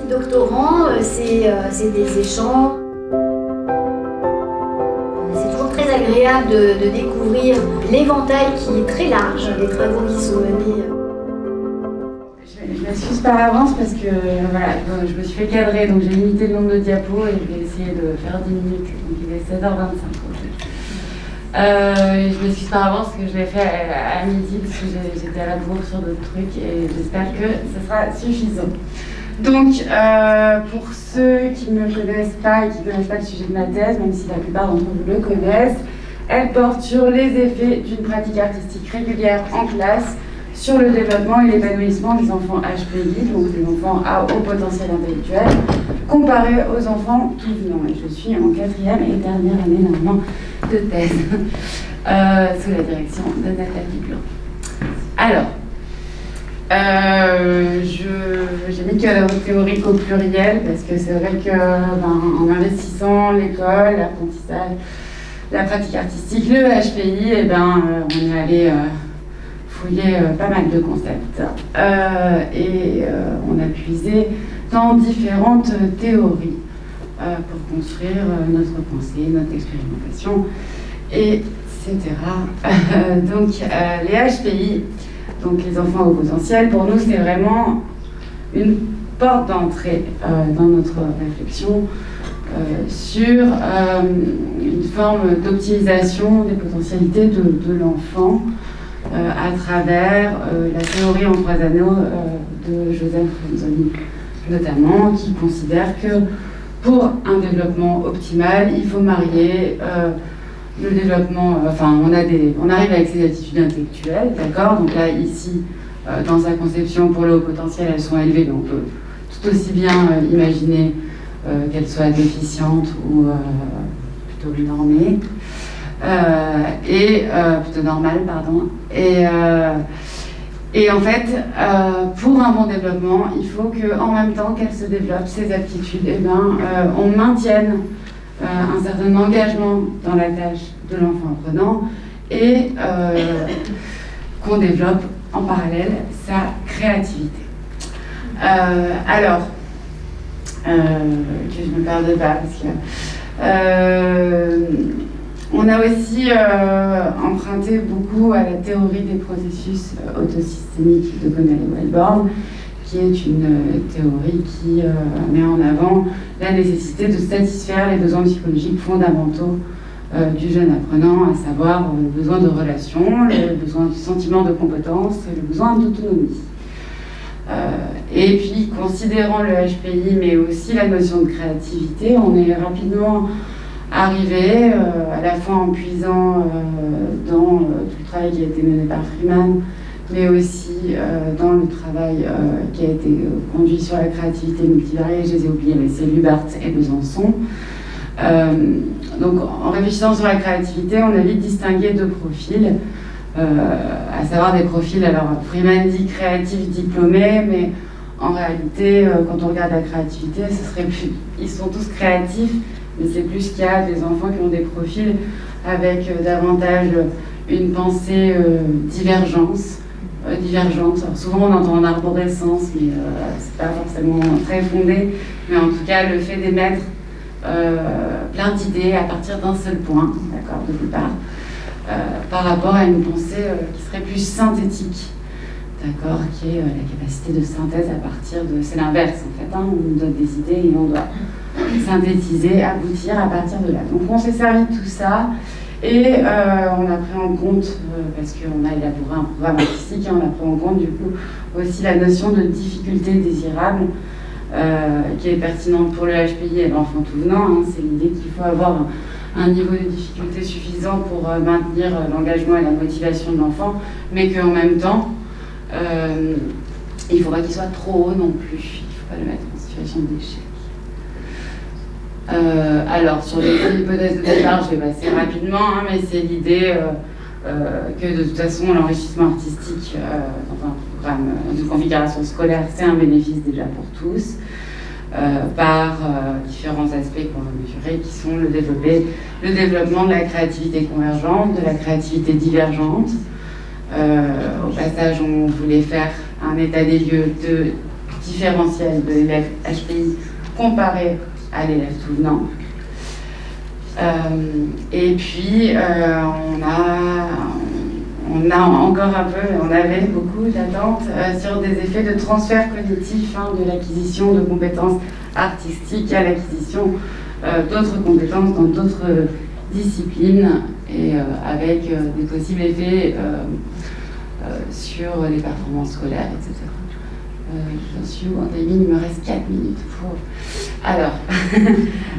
doctorants, c'est des échanges. C'est toujours très agréable de découvrir l'éventail qui est très large, les travaux qui sont menés. Je m'excuse par avance parce que voilà, je me suis fait cadrer, donc j'ai limité le nombre de diapos et je vais essayer de faire 10 minutes, donc il est 16h25. Je m'excuse par avance que je l'ai fait à midi parce que j'étais à la bourre sur d'autres trucs et j'espère que ce sera suffisant. Donc, pour ceux qui ne me connaissent pas et qui ne connaissent pas le sujet de ma thèse, même si la plupart d'entre vous le connaissent, elle porte sur les effets d'une pratique artistique régulière en classe sur le développement et l'épanouissement des enfants HPI, donc des enfants à haut potentiel intellectuel, comparés aux enfants tout venant. Et je suis en 4e et dernière année normalement de thèse, sous la direction de Nathalie Blanc. Alors, j'ai mis que la théorie au pluriel, parce que c'est vrai qu'en investissant l'école, l'apprentissage, la pratique artistique, le HPI, on est allé fouiller pas mal de concepts et on a puisé dans différentes théories pour construire notre pensée, notre expérimentation, etc. Donc les HPI, donc les enfants au potentiel, pour nous c'est vraiment une porte d'entrée dans notre réflexion sur une forme d'optimisation des potentialités de l'enfant à travers la théorie en 3 anneaux de Joseph Renzoni, notamment, qui considère que pour un développement optimal, il faut marier le développement, on arrive avec ces attitudes intellectuelles, d'accord? Donc là, ici, dans sa conception, pour le haut potentiel, elles sont élevées, donc on peut tout aussi bien imaginer qu'elles soient déficientes ou plutôt normées. Plutôt normale, pardon. Et en fait, pour un bon développement, il faut qu'en même temps qu'elles se développent, ces aptitudes, on maintienne un certain engagement dans la tâche de l'enfant apprenant et qu'on développe en parallèle sa créativité. Que je ne me perde pas, parce que on a aussi emprunté beaucoup à la théorie des processus autosystémiques de Connell et Wellborn, qui est une théorie qui met en avant la nécessité de satisfaire les besoins psychologiques fondamentaux du jeune apprenant, à savoir le besoin de relation, le besoin du sentiment de compétence et le besoin d'autonomie. Et puis, considérant le HPI, mais aussi la notion de créativité, on est rapidement arrivé, à la fois en puisant dans tout le travail qui a été mené par Freeman, mais aussi dans le travail qui a été conduit sur la créativité multivariée, je les ai oubliés, mais c'est Lubart et Besançon. Donc en réfléchissant sur la créativité, on a vite distingué 2 profils, à savoir des profils, alors Freeman dit créatif diplômé, mais en réalité, quand on regarde la créativité, ils sont tous créatifs, mais c'est plus qu'il y a des enfants qui ont des profils avec davantage une pensée divergente. Alors souvent on entend en arborescence, mais c'est pas forcément très fondé. Mais en tout cas, le fait d'émettre plein d'idées à partir d'un seul point, d'accord, de départ, par rapport à une pensée qui serait plus synthétique, d'accord, qui est la capacité de synthèse à partir de... C'est l'inverse en fait, on nous donne des idées et on doit synthétiser, aboutir à partir de là. Donc on s'est servi de tout ça et on a pris en compte, parce qu'on a élaboré un programme artistique, et on a pris en compte du coup aussi la notion de difficulté désirable qui est pertinente pour le HPI et l'enfant tout venant. C'est l'idée qu'il faut avoir un niveau de difficulté suffisant pour maintenir l'engagement et la motivation de l'enfant, mais qu'en même temps, il ne faut pas qu'il soit trop haut non plus, il ne faut pas le mettre en situation d'échec. Alors, sur les hypothèses de départ, je vais passer rapidement, mais c'est l'idée que de toute façon, l'enrichissement artistique dans un programme de configuration scolaire, c'est un bénéfice déjà pour tous, par différents aspects qu'on va mesurer, qui sont le développement de la créativité convergente, de la créativité divergente. Au passage, on voulait faire un état des lieux différentiel de l'élève HPI comparé à l'élève tout venant. Et puis, on a encore un peu, on avait beaucoup d'attentes sur des effets de transfert cognitif, de l'acquisition de compétences artistiques à l'acquisition d'autres compétences dans d'autres disciplines et avec des possibles effets sur les performances scolaires, etc. J'en suis où en timing, il me reste 4 minutes pour... Alors,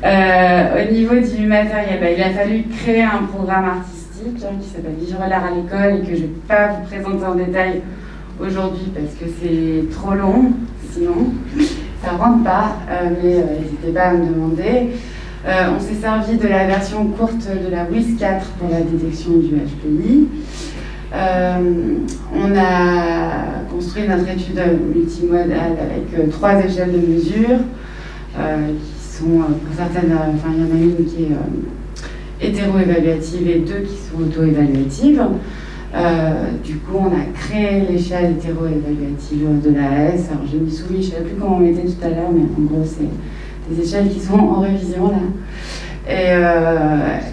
au niveau du matériel, il a fallu créer un programme artistique qui s'appelle Vivre l'art à l'école et que je ne vais pas vous présenter en détail aujourd'hui parce que c'est trop long, sinon ça ne rentre pas, mais n'hésitez pas à me demander. On s'est servi de la version courte de la WIS 4 pour la détection du HPI. On a construit notre étude multimodale avec 3 échelles de mesure qui sont, pour certaines, il y en a une qui est hétéro-évaluative et 2 qui sont auto-évaluatives. Du coup, on a créé l'échelle hétéro-évaluative de l'AS. Alors, j'ai mis souris, je ne sais plus comment on mettait tout à l'heure, mais en gros, c'est des échelles qui sont en révision là.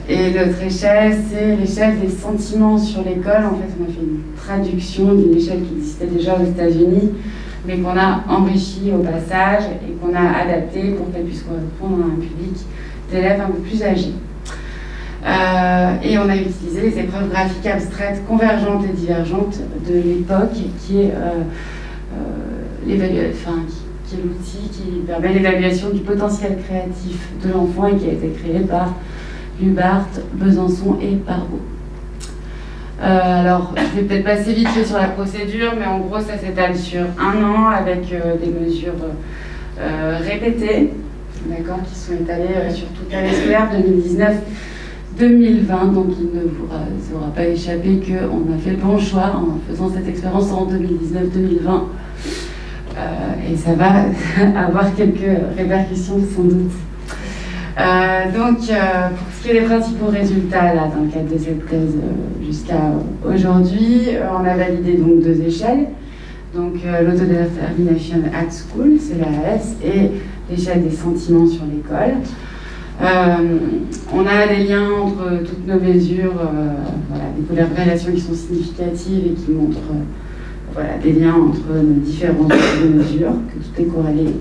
Et l'autre échelle, c'est l'échelle des sentiments sur l'école. En fait, on a fait une traduction d'une échelle qui existait déjà aux États-Unis, mais qu'on a enrichie au passage et qu'on a adaptée pour qu'elle puisse correspondre à un public d'élèves un peu plus âgés. Et on a utilisé les épreuves graphiques abstraites convergentes et divergentes de l'époque, qui est qui est l'outil qui permet l'évaluation du potentiel créatif de l'enfant et qui a été créé par Lubart, Besançon et Parbo. Alors, je vais peut-être passer vite fait sur la procédure, mais en gros, ça s'étale sur 1 an avec des mesures répétées, d'accord, qui sont étalées sur toute l'année scolaire 2019-2020. Donc, il ne vous aura pas échappé qu'on a fait le bon choix en faisant cette expérience en 2019-2020. Et ça va avoir quelques répercussions sans doute. Donc, pour ce qui est des principaux résultats là, dans le cadre de cette thèse jusqu'à aujourd'hui, on a validé donc 2 échelles. Donc, l'autodétermination at school, c'est l'AS, et l'échelle des sentiments sur l'école. On a des liens entre toutes nos mesures, des corrélations qui sont significatives et qui montrent des liens entre nos différentes mesures, que tout est corrélé.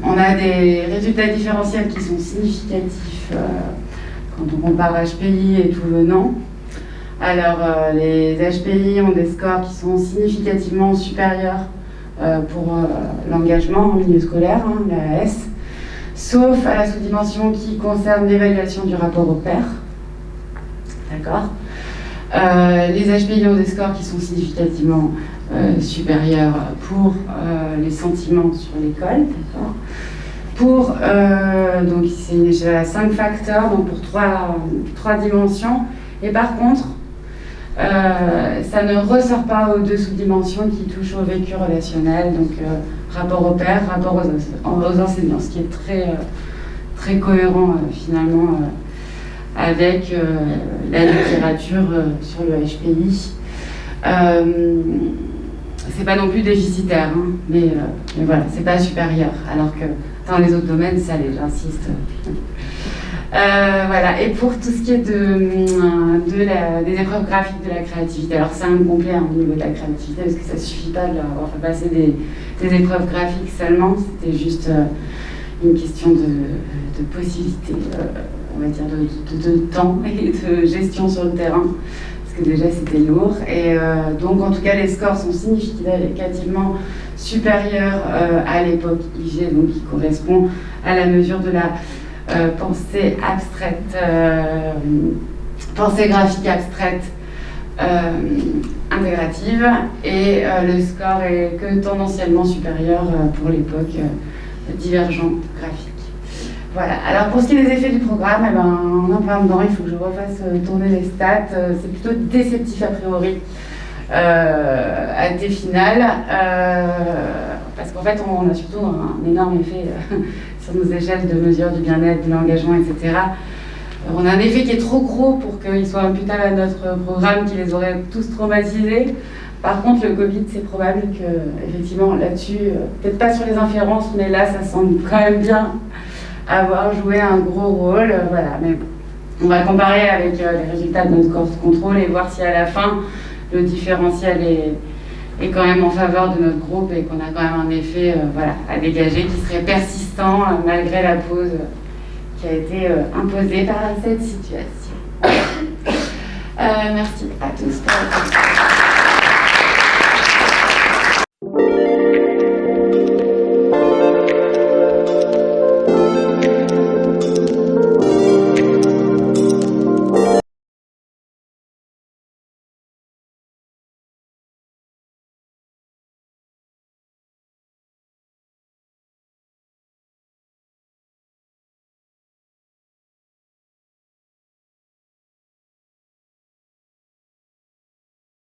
On a des résultats différentiels qui sont significatifs quand on compare HPI et tout venant. Alors, les HPI ont des scores qui sont significativement supérieurs pour l'engagement en milieu scolaire, l'AS, sauf à la sous-dimension qui concerne l'évaluation du rapport au pair. D'accord ? Les HPI ont des scores qui sont significativement supérieurs pour les sentiments sur l'école. Donc c'est une échelle à 5 facteurs, donc pour 3 dimensions. Et par contre, ça ne ressort pas aux 2 sous-dimensions qui touchent au vécu relationnel, donc rapport au père, rapport aux enseignants, ce qui est très cohérent finalement avec la littérature sur le HPI. C'est pas non plus déficitaire, mais voilà, c'est pas supérieur, alors que dans les autres domaines, ça l'est, j'insiste. Voilà, et pour tout ce qui est des épreuves graphiques de la créativité, alors c'est incomplet au niveau de la créativité, parce que ça suffit pas de leur avoir fait passer des épreuves graphiques seulement, c'était juste une question de possibilité, on va dire de temps et de gestion sur le terrain, parce que déjà c'était lourd. Et donc en tout cas les scores sont significativement supérieurs à l'époque IG, donc qui correspond à la mesure de la pensée abstraite, pensée graphique abstraite intégrative, et le score est que tendanciellement supérieur pour l'époque divergent graphique. Voilà, alors pour ce qui est des effets du programme, on en plein dedans, il faut que je refasse tourner les stats, c'est plutôt déceptif a priori à T final, parce qu'en fait on a surtout un énorme effet sur nos échelles de mesure du bien-être, de l'engagement, etc. On a un effet qui est trop gros pour qu'il soit imputable à notre programme qui les aurait tous traumatisés. Par contre, le Covid, c'est probable que, effectivement, là-dessus, peut-être pas sur les inférences, mais là, ça semble quand même bien avoir joué un gros rôle. Voilà, mais bon. On va comparer avec les résultats de notre course contrôle et voir si à la fin, le différentiel est quand même en faveur de notre groupe et qu'on a quand même un effet voilà, à dégager qui serait persistant malgré la pause qui a été imposée par cette situation. Merci à tous.